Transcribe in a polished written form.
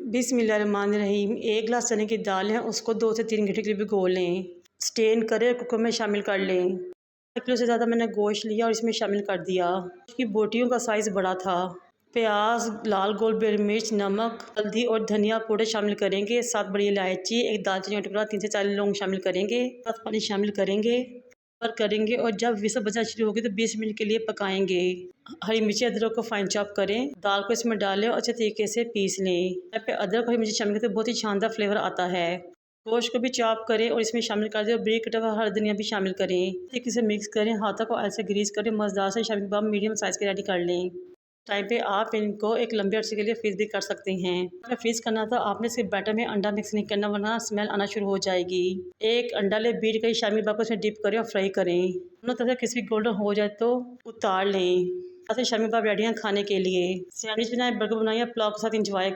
बिस्मिल्लाहिर्रहमानिर्रहीम। 1 गिलास चने की दाल है, उसको 2 से 3 घंटे के लिए भिगो लें। स्टेन करें, कुकर में शामिल कर लें। 1 किलो से ज़्यादा मैंने गोश्त लिया और इसमें शामिल कर दिया। उसकी बोटियों का साइज़ बड़ा था। प्याज, लाल गोल बेर मिर्च, नमक, हल्दी और धनिया पाउडर शामिल करेंगे। 7 बड़ी इलायची, 1 दालचीनी का टुकड़ा, 3 से 4 लौंग शामिल करेंगे। 10 पानी शामिल करेंगे और करेंगे और जब विसल बजना शुरू होगी तो 20 मिनट के लिए पकाएंगे। हरी मिर्ची अदरक को फाइन चॉप करें, दाल को इसमें डालें और अच्छे तरीके से पीस लें। जब पे अदरक और हरी मिर्ची शामिल करें तो बहुत ही शानदार फ्लेवर आता है। गोश्त को भी चॉप करें और इसमें शामिल कर दें और ब्रीक कटा हुआ हरा धनिया भी शामिल करें। ठीक से मिक्स करें, हाथों को ऐसे ग्रीस करें, मज़ेदार से शामिल बाद मीडियम साइज़ के रेडी कर लें। टाइम पे आप इनको एक लंबे अरसे के लिए फ्रीज़ भी कर सकते हैं। अगर फ्रीज़ करना तो आपने इसके बैटर में अंडा मिक्स नहीं करना, वरना स्मेल आना शुरू हो जाएगी। एक अंडा ले, बीट कर शामी बाग को इसमें डिप करें और फ्राई करें। दोनों तरफ से क्रिस्पी गोल्डन हो जाए तो उतार लें। ऐसे शामी बाग रेडी हैं खाने के लिए। सैंडविच बनाएं, बर्गर बनाएं या पुलाव के साथ इंजॉय